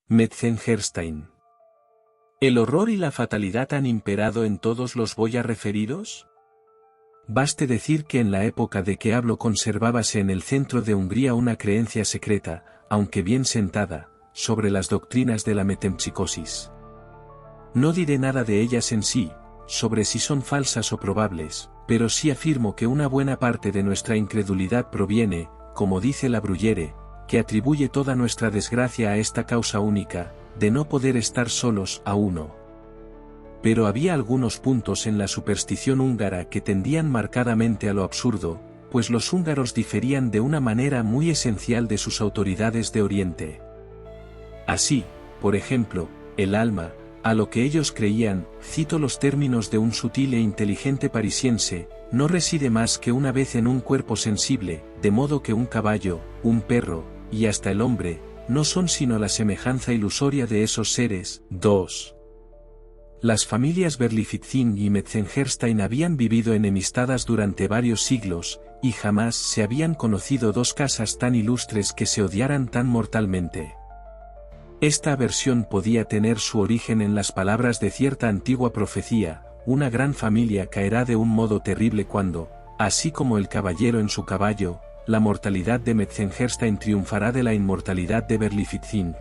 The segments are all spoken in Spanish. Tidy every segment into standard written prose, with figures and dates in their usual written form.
Metzengerstein. ¿El horror y la fatalidad han imperado en todos los boya referidos? Baste decir que en la época de que hablo conservábase en el centro de Hungría una creencia secreta, aunque bien sentada, sobre las doctrinas de la metempsicosis. No diré nada de ellas en sí, sobre si son falsas o probables, pero sí afirmo que una buena parte de nuestra incredulidad proviene, como dice la Bruyere, que atribuye toda nuestra desgracia a esta causa única, de no poder estar solos a uno. Pero había algunos puntos en la superstición húngara que tendían marcadamente a lo absurdo, pues los húngaros diferían de una manera muy esencial de sus autoridades de Oriente. Así, por ejemplo, el alma, a lo que ellos creían, cito los términos de un sutil e inteligente parisiense, no reside más que una vez en un cuerpo sensible, de modo que un caballo, un perro, y hasta el hombre, no son sino la semejanza ilusoria de esos seres. 2. Las familias Berlifitzing y Metzengerstein habían vivido enemistadas durante varios siglos, y jamás se habían conocido dos casas tan ilustres que se odiaran tan mortalmente. Esta aversión podía tener su origen en las palabras de cierta antigua profecía: una gran familia caerá de un modo terrible cuando, así como el caballero en su caballo, la mortalidad de Metzengerstein triunfará de la inmortalidad de Berlifitzing.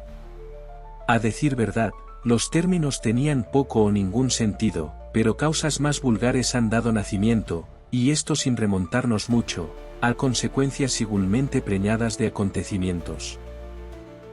A decir verdad, los términos tenían poco o ningún sentido, pero causas más vulgares han dado nacimiento, y esto sin remontarnos mucho, a consecuencias igualmente preñadas de acontecimientos.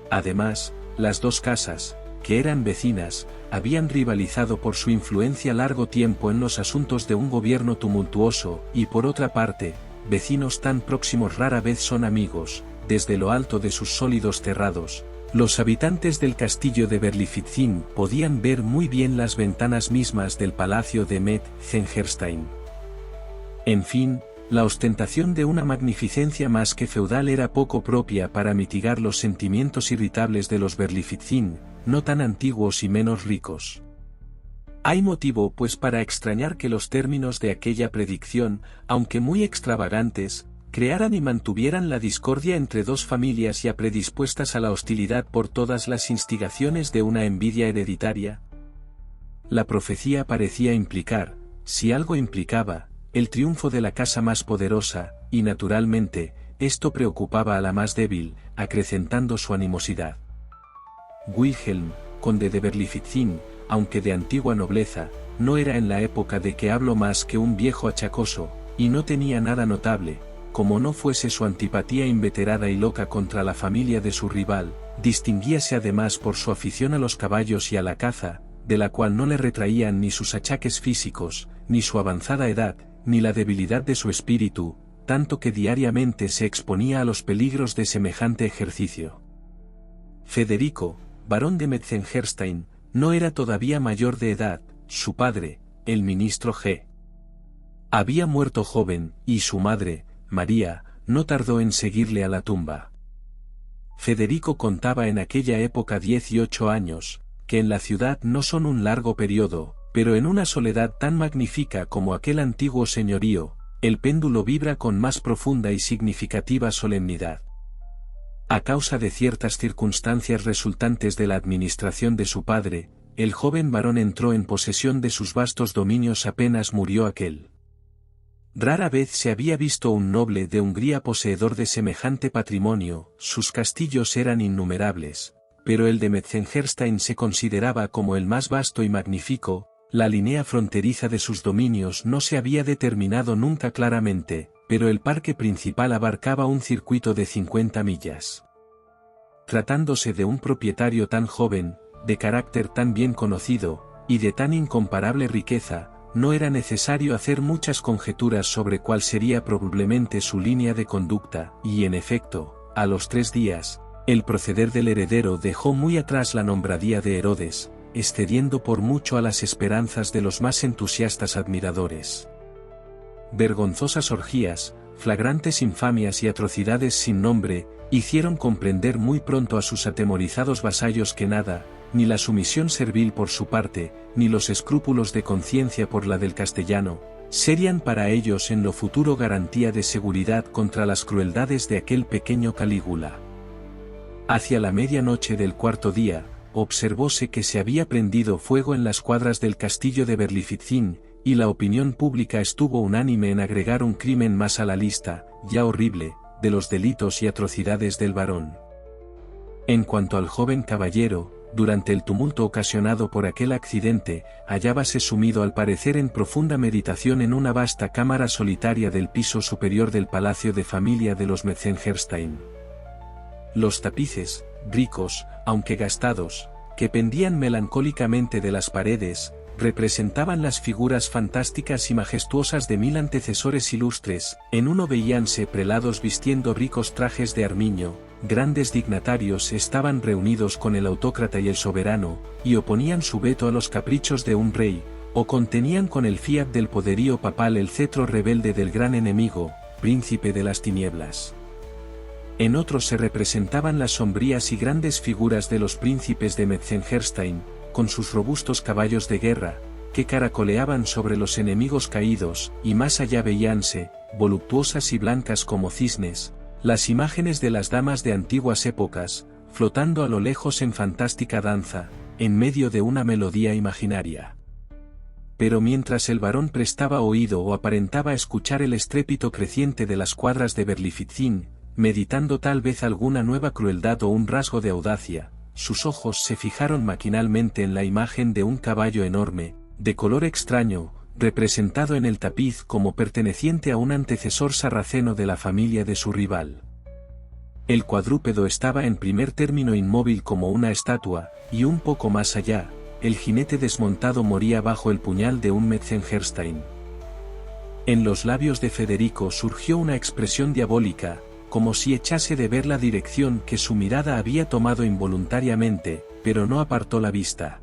Además, las dos casas, que eran vecinas, habían rivalizado por su influencia largo tiempo en los asuntos de un gobierno tumultuoso, y por otra parte, vecinos tan próximos rara vez son amigos. Desde lo alto de sus sólidos terrados, los habitantes del castillo de Berlifitzing podían ver muy bien las ventanas mismas del palacio de Metzengerstein. En fin, la ostentación de una magnificencia más que feudal era poco propia para mitigar los sentimientos irritables de los Berlifitzing, no tan antiguos y menos ricos. Hay motivo pues para extrañar que los términos de aquella predicción, aunque muy extravagantes, crearan y mantuvieran la discordia entre dos familias ya predispuestas a la hostilidad por todas las instigaciones de una envidia hereditaria. La profecía parecía implicar, si algo implicaba, el triunfo de la casa más poderosa, y naturalmente, esto preocupaba a la más débil, acrecentando su animosidad. Wilhelm, conde de Berlifitzing, aunque de antigua nobleza, no era en la época de que hablo más que un viejo achacoso, y no tenía nada notable, como no fuese su antipatía inveterada y loca contra la familia de su rival. Distinguíase además por su afición a los caballos y a la caza, de la cual no le retraían ni sus achaques físicos, ni su avanzada edad, ni la debilidad de su espíritu, tanto que diariamente se exponía a los peligros de semejante ejercicio. Federico, barón de Metzengerstein, no era todavía mayor de edad. Su padre, el ministro G. había muerto joven, y su madre, María, no tardó en seguirle a la tumba. Federico contaba en aquella época 18 años, que en la ciudad no son un largo periodo, pero en una soledad tan magnífica como aquel antiguo señorío, el péndulo vibra con más profunda y significativa solemnidad. A causa de ciertas circunstancias resultantes de la administración de su padre, el joven varón entró en posesión de sus vastos dominios apenas murió aquel. Rara vez se había visto un noble de Hungría poseedor de semejante patrimonio. Sus castillos eran innumerables, pero el de Metzengerstein se consideraba como el más vasto y magnífico. La línea fronteriza de sus dominios no se había determinado nunca claramente, pero el parque principal abarcaba un circuito de 50 millas. Tratándose de un propietario tan joven, de carácter tan bien conocido, y de tan incomparable riqueza, no era necesario hacer muchas conjeturas sobre cuál sería probablemente su línea de conducta, y en efecto, a los 3 días, el proceder del heredero dejó muy atrás la nombradía de Herodes, excediendo por mucho a las esperanzas de los más entusiastas admiradores. Vergonzosas orgías, flagrantes infamias y atrocidades sin nombre, hicieron comprender muy pronto a sus atemorizados vasallos que nada, ni la sumisión servil por su parte, ni los escrúpulos de conciencia por la del castellano, serían para ellos en lo futuro garantía de seguridad contra las crueldades de aquel pequeño Calígula. Hacia la medianoche del 4.º día, observóse que se había prendido fuego en las cuadras del castillo de Berlifitzing, y la opinión pública estuvo unánime en agregar un crimen más a la lista, ya horrible, de los delitos y atrocidades del barón. En cuanto al joven caballero, durante el tumulto ocasionado por aquel accidente, hallábase sumido al parecer en profunda meditación en una vasta cámara solitaria del piso superior del palacio de familia de los Metzengerstein. Los tapices, ricos, aunque gastados, que pendían melancólicamente de las paredes, representaban las figuras fantásticas y majestuosas de 1000 antecesores ilustres. En uno veíanse prelados vistiendo ricos trajes de armiño, grandes dignatarios estaban reunidos con el autócrata y el soberano, y oponían su veto a los caprichos de un rey, o contenían con el fiat del poderío papal el cetro rebelde del gran enemigo, príncipe de las tinieblas. En otros se representaban las sombrías y grandes figuras de los príncipes de Metzengerstein, con sus robustos caballos de guerra, que caracoleaban sobre los enemigos caídos, y más allá veíanse, voluptuosas y blancas como cisnes, las imágenes de las damas de antiguas épocas, flotando a lo lejos en fantástica danza, en medio de una melodía imaginaria. Pero mientras el barón prestaba oído o aparentaba escuchar el estrépito creciente de las cuadras de Berlifitzing, meditando tal vez alguna nueva crueldad o un rasgo de audacia, sus ojos se fijaron maquinalmente en la imagen de un caballo enorme, de color extraño, representado en el tapiz como perteneciente a un antecesor sarraceno de la familia de su rival. El cuadrúpedo estaba en primer término inmóvil como una estatua, y un poco más allá, el jinete desmontado moría bajo el puñal de un Metzengerstein. En los labios de Federico surgió una expresión diabólica, como si echase de ver la dirección que su mirada había tomado involuntariamente, pero no apartó la vista.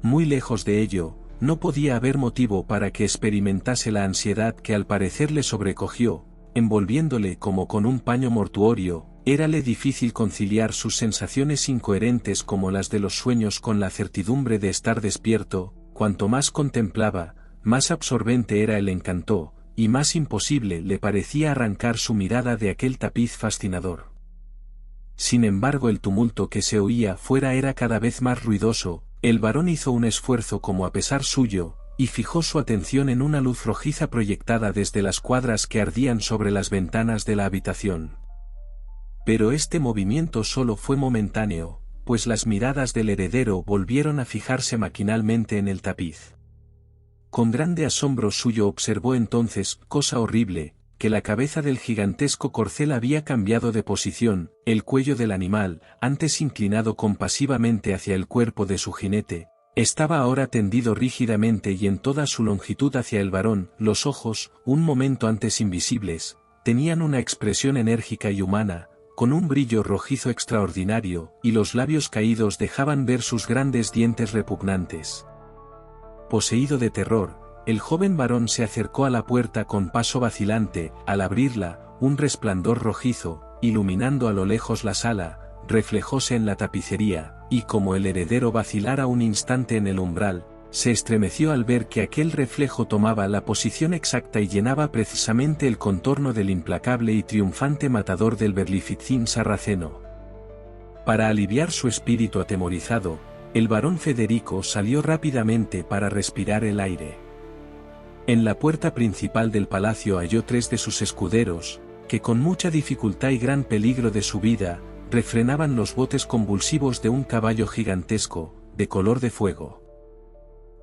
Muy lejos de ello, no podía haber motivo para que experimentase la ansiedad que al parecer le sobrecogió, envolviéndole como con un paño mortuorio. Érale difícil conciliar sus sensaciones incoherentes como las de los sueños con la certidumbre de estar despierto. Cuanto más contemplaba, más absorbente era el encanto, y más imposible le parecía arrancar su mirada de aquel tapiz fascinador. Sin embargo, el tumulto que se oía fuera era cada vez más ruidoso. El varón hizo un esfuerzo como a pesar suyo, y fijó su atención en una luz rojiza proyectada desde las cuadras que ardían sobre las ventanas de la habitación. Pero este movimiento solo fue momentáneo, pues las miradas del heredero volvieron a fijarse maquinalmente en el tapiz. Con grande asombro suyo observó entonces, cosa horrible, que la cabeza del gigantesco corcel había cambiado de posición. El cuello del animal, antes inclinado compasivamente hacia el cuerpo de su jinete, estaba ahora tendido rígidamente y en toda su longitud hacia el varón. Los ojos, un momento antes invisibles, tenían una expresión enérgica y humana, con un brillo rojizo extraordinario, y los labios caídos dejaban ver sus grandes dientes repugnantes. Poseído de terror, el joven varón se acercó a la puerta con paso vacilante. Al abrirla, un resplandor rojizo, iluminando a lo lejos la sala, reflejóse en la tapicería, y como el heredero vacilara un instante en el umbral, se estremeció al ver que aquel reflejo tomaba la posición exacta y llenaba precisamente el contorno del implacable y triunfante matador del Berlifitzing sarraceno. Para aliviar su espíritu atemorizado, el barón Federico salió rápidamente para respirar el aire. En la puerta principal del palacio halló 3 de sus escuderos, que con mucha dificultad y gran peligro de su vida, refrenaban los botes convulsivos de un caballo gigantesco, de color de fuego.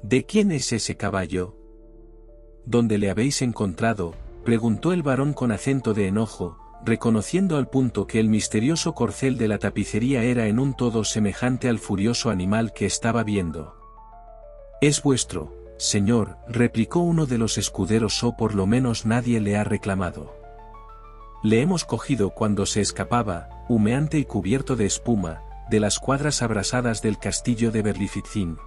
¿De quién es ese caballo? ¿Dónde le habéis encontrado?, preguntó el barón con acento de enojo, reconociendo al punto que el misterioso corcel de la tapicería era en un todo semejante al furioso animal que estaba viendo. Es vuestro, señor, replicó uno de los escuderos, o por lo menos nadie le ha reclamado. Le hemos cogido cuando se escapaba, humeante y cubierto de espuma, de las cuadras abrasadas del castillo de Berlifitzing.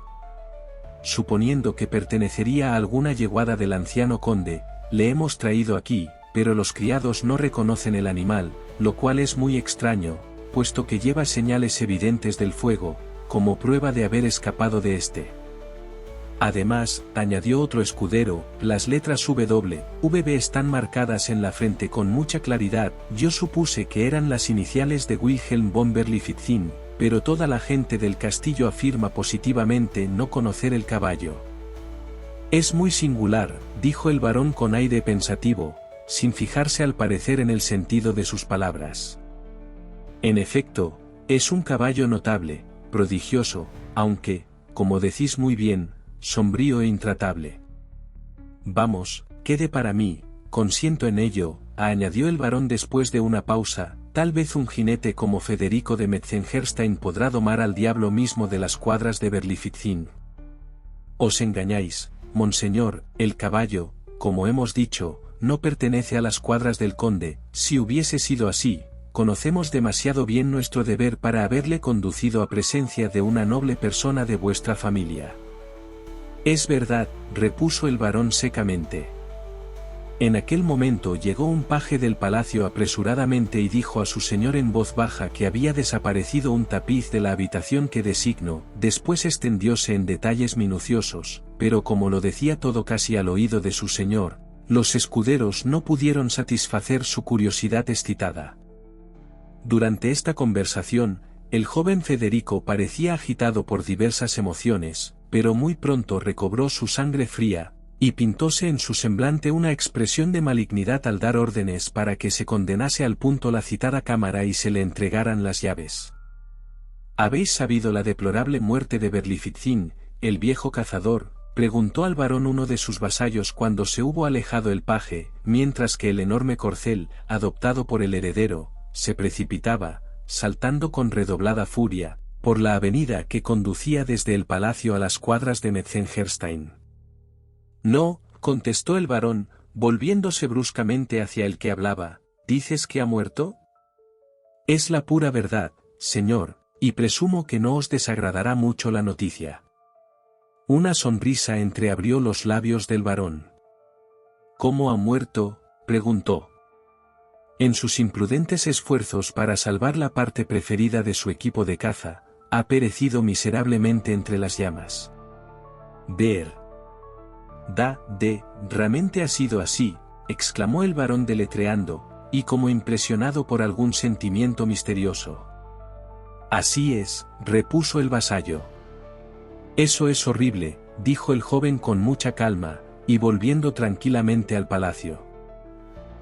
Suponiendo que pertenecería a alguna yeguada del anciano conde, le hemos traído aquí, pero los criados no reconocen el animal, lo cual es muy extraño, puesto que lleva señales evidentes del fuego, como prueba de haber escapado de este. Además, añadió otro escudero, las letras WVB están marcadas en la frente con mucha claridad. Yo supuse que eran las iniciales de Wilhelm von Berlifitzing, pero toda la gente del castillo afirma positivamente no conocer el caballo. Es muy singular, dijo el barón con aire pensativo, sin fijarse al parecer en el sentido de sus palabras. En efecto, es un caballo notable, prodigioso, aunque, como decís muy bien, sombrío e intratable. Vamos, quede para mí, consiento en ello, añadió el barón después de una pausa, tal vez un jinete como Federico de Metzengerstein podrá domar al diablo mismo de las cuadras de Berlifitzing. Os engañáis, monseñor, el caballo, como hemos dicho, no pertenece a las cuadras del conde. Si hubiese sido así, conocemos demasiado bien nuestro deber para haberle conducido a presencia de una noble persona de vuestra familia. Es verdad, repuso el barón secamente. En aquel momento llegó un paje del palacio apresuradamente y dijo a su señor en voz baja que había desaparecido un tapiz de la habitación que designó. Después extendióse en detalles minuciosos, pero como lo decía todo casi al oído de su señor, los escuderos no pudieron satisfacer su curiosidad excitada. Durante esta conversación, el joven Federico parecía agitado por diversas emociones, pero muy pronto recobró su sangre fría, y pintóse en su semblante una expresión de malignidad al dar órdenes para que se condenase al punto la citada cámara y se le entregaran las llaves. ¿Habéis sabido la deplorable muerte de Berlifitzing, el viejo cazador?, preguntó al barón uno de sus vasallos cuando se hubo alejado el paje, mientras que el enorme corcel, adoptado por el heredero, se precipitaba, saltando con redoblada furia, por la avenida que conducía desde el palacio a las cuadras de Metzengerstein. No, contestó el barón, volviéndose bruscamente hacia el que hablaba, ¿dices que ha muerto? Es la pura verdad, señor, y presumo que no os desagradará mucho la noticia. Una sonrisa entreabrió los labios del barón. ¿Cómo ha muerto?, preguntó. En sus imprudentes esfuerzos para salvar la parte preferida de su equipo de caza, ha perecido miserablemente entre las llamas. Realmente ha sido así, exclamó el barón deletreando, y como impresionado por algún sentimiento misterioso. Así es, repuso el vasallo. Eso es horrible, dijo el joven con mucha calma, y volviendo tranquilamente al palacio.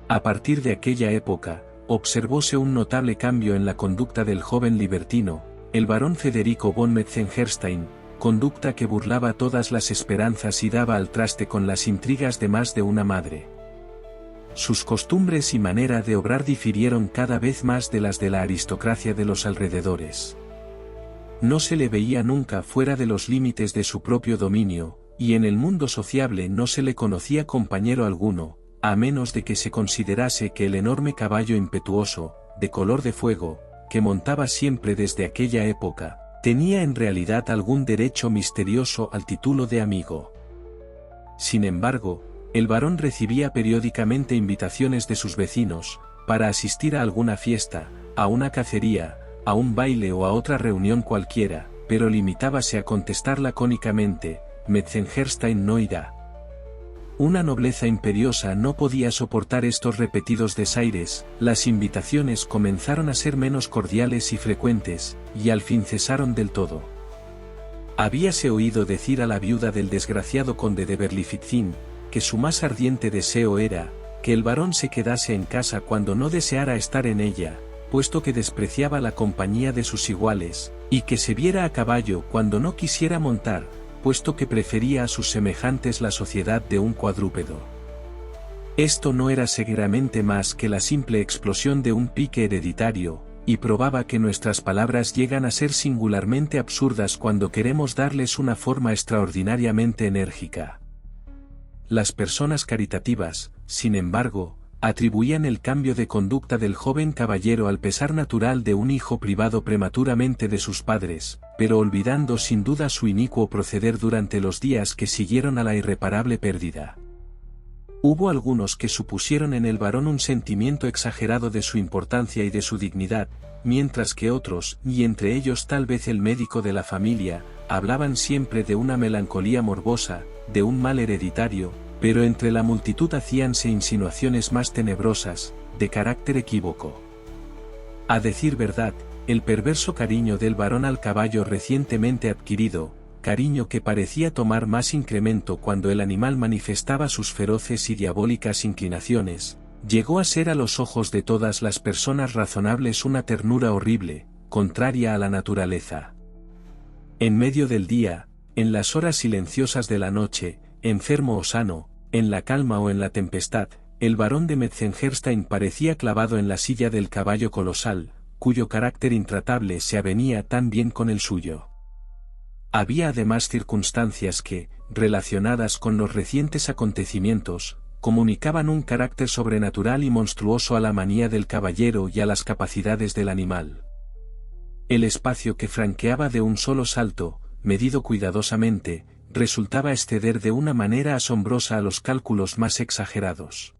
A partir de aquella época, observóse un notable cambio en la conducta del joven libertino, el barón Federico von Metzengerstein, conducta que burlaba todas las esperanzas y daba al traste con las intrigas de más de una madre. Sus costumbres y manera de obrar difirieron cada vez más de las de la aristocracia de los alrededores. No se le veía nunca fuera de los límites de su propio dominio, y en el mundo sociable no se le conocía compañero alguno, a menos de que se considerase que el enorme caballo impetuoso, de color de fuego, que montaba siempre desde aquella época, tenía en realidad algún derecho misterioso al título de amigo. Sin embargo, el barón recibía periódicamente invitaciones de sus vecinos, para asistir a alguna fiesta, a una cacería, a un baile o a otra reunión cualquiera, pero limitábase a contestar lacónicamente, Metzengerstein no irá. Una nobleza imperiosa no podía soportar estos repetidos desaires, las invitaciones comenzaron a ser menos cordiales y frecuentes, y al fin cesaron del todo. Habíase oído decir a la viuda del desgraciado conde de Berlifitzing, que su más ardiente deseo era, que el barón se quedase en casa cuando no deseara estar en ella, puesto que despreciaba la compañía de sus iguales, y que se viera a caballo cuando no quisiera montar, puesto que prefería a sus semejantes la sociedad de un cuadrúpedo. Esto no era seguramente más que la simple explosión de un pique hereditario, y probaba que nuestras palabras llegan a ser singularmente absurdas cuando queremos darles una forma extraordinariamente enérgica. Las personas caritativas, sin embargo, atribuían el cambio de conducta del joven caballero al pesar natural de un hijo privado prematuramente de sus padres, pero olvidando sin duda su inicuo proceder durante los días que siguieron a la irreparable pérdida. Hubo algunos que supusieron en el varón un sentimiento exagerado de su importancia y de su dignidad, mientras que otros, y entre ellos tal vez el médico de la familia, hablaban siempre de una melancolía morbosa, de un mal hereditario, pero entre la multitud hacíanse insinuaciones más tenebrosas, de carácter equívoco. A decir verdad, el perverso cariño del varón al caballo recientemente adquirido, cariño que parecía tomar más incremento cuando el animal manifestaba sus feroces y diabólicas inclinaciones, llegó a ser a los ojos de todas las personas razonables una ternura horrible, contraria a la naturaleza. En medio del día, en las horas silenciosas de la noche, enfermo o sano, en la calma o en la tempestad, el barón de Metzengerstein parecía clavado en la silla del caballo colosal, cuyo carácter intratable se avenía tan bien con el suyo. Había además circunstancias que, relacionadas con los recientes acontecimientos, comunicaban un carácter sobrenatural y monstruoso a la manía del caballero y a las capacidades del animal. El espacio que franqueaba de un solo salto, medido cuidadosamente, resultaba exceder de una manera asombrosa a los cálculos más exagerados.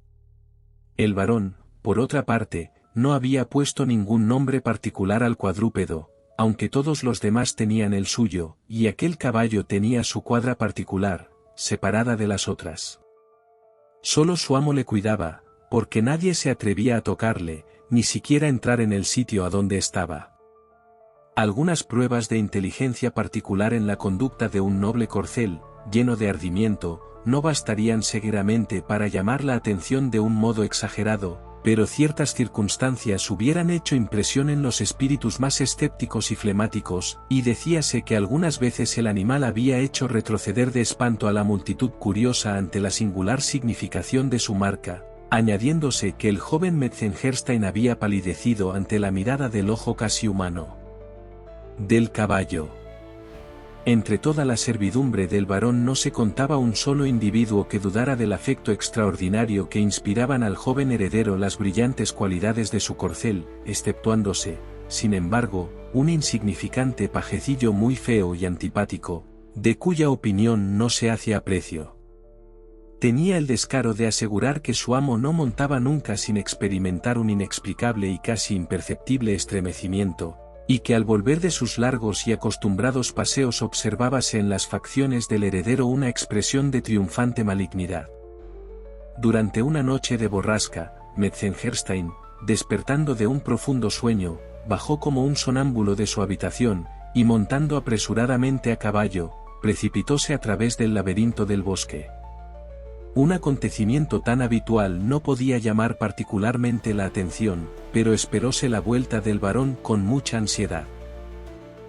El varón, por otra parte, no había puesto ningún nombre particular al cuadrúpedo, aunque todos los demás tenían el suyo, y aquel caballo tenía su cuadra particular, separada de las otras. Solo su amo le cuidaba, porque nadie se atrevía a tocarle, ni siquiera entrar en el sitio a donde estaba. Algunas pruebas de inteligencia particular en la conducta de un noble corcel, lleno de ardimiento, no bastarían seguramente para llamar la atención de un modo exagerado, pero ciertas circunstancias hubieran hecho impresión en los espíritus más escépticos y flemáticos, y decíase que algunas veces el animal había hecho retroceder de espanto a la multitud curiosa ante la singular significación de su marca, añadiéndose que el joven Metzengerstein había palidecido ante la mirada del ojo casi humano del caballo. Entre toda la servidumbre del varón no se contaba un solo individuo que dudara del afecto extraordinario que inspiraban al joven heredero las brillantes cualidades de su corcel, exceptuándose, sin embargo, un insignificante pajecillo muy feo y antipático, de cuya opinión no se hacía aprecio. Tenía el descaro de asegurar que su amo no montaba nunca sin experimentar un inexplicable y casi imperceptible estremecimiento, y que al volver de sus largos y acostumbrados paseos observábase en las facciones del heredero una expresión de triunfante malignidad. Durante una noche de borrasca, Metzengerstein, despertando de un profundo sueño, bajó como un sonámbulo de su habitación, y montando apresuradamente a caballo, precipitóse a través del laberinto del bosque. Un acontecimiento tan habitual no podía llamar particularmente la atención, pero esperóse la vuelta del varón con mucha ansiedad.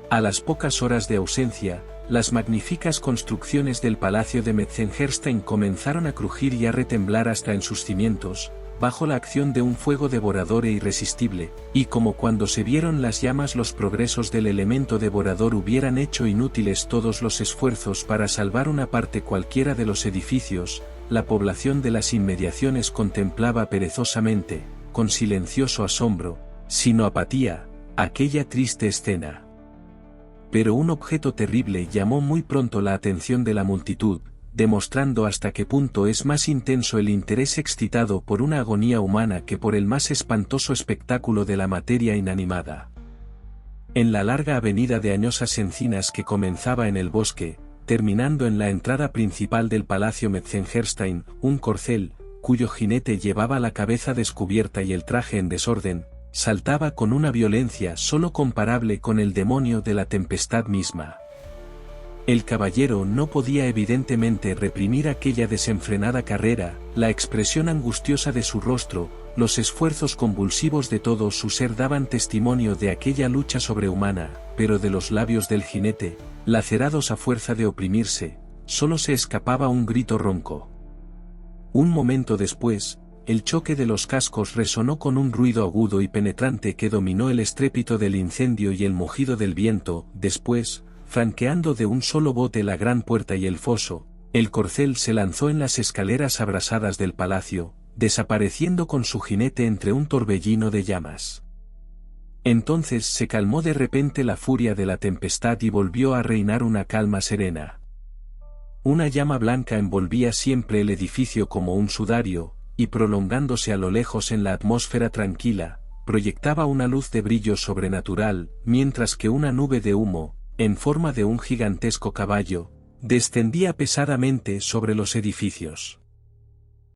A las pocas horas de ausencia, las magníficas construcciones del palacio de Metzengerstein comenzaron a crujir y a retemblar hasta en sus cimientos, bajo la acción de un fuego devorador e irresistible, y como cuando se vieron las llamas los progresos del elemento devorador hubieran hecho inútiles todos los esfuerzos para salvar una parte cualquiera de los edificios, la población de las inmediaciones contemplaba perezosamente, con silencioso asombro, sino apatía, aquella triste escena. Pero un objeto terrible llamó muy pronto la atención de la multitud, demostrando hasta qué punto es más intenso el interés excitado por una agonía humana que por el más espantoso espectáculo de la materia inanimada. En la larga avenida de añosas encinas que comenzaba en el bosque, terminando en la entrada principal del palacio Metzengerstein, un corcel, cuyo jinete llevaba la cabeza descubierta y el traje en desorden, saltaba con una violencia solo comparable con el demonio de la tempestad misma. El caballero no podía evidentemente reprimir aquella desenfrenada carrera, la expresión angustiosa de su rostro, los esfuerzos convulsivos de todo su ser daban testimonio de aquella lucha sobrehumana, pero de los labios del jinete, lacerados a fuerza de oprimirse, solo se escapaba un grito ronco. Un momento después, el choque de los cascos resonó con un ruido agudo y penetrante que dominó el estrépito del incendio y el mugido del viento. Después, franqueando de un solo bote la gran puerta y el foso, el corcel se lanzó en las escaleras abrasadas del palacio, desapareciendo con su jinete entre un torbellino de llamas. Entonces se calmó de repente la furia de la tempestad y volvió a reinar una calma serena. Una llama blanca envolvía siempre el edificio como un sudario, y prolongándose a lo lejos en la atmósfera tranquila, proyectaba una luz de brillo sobrenatural, mientras que una nube de humo, en forma de un gigantesco caballo, descendía pesadamente sobre los edificios.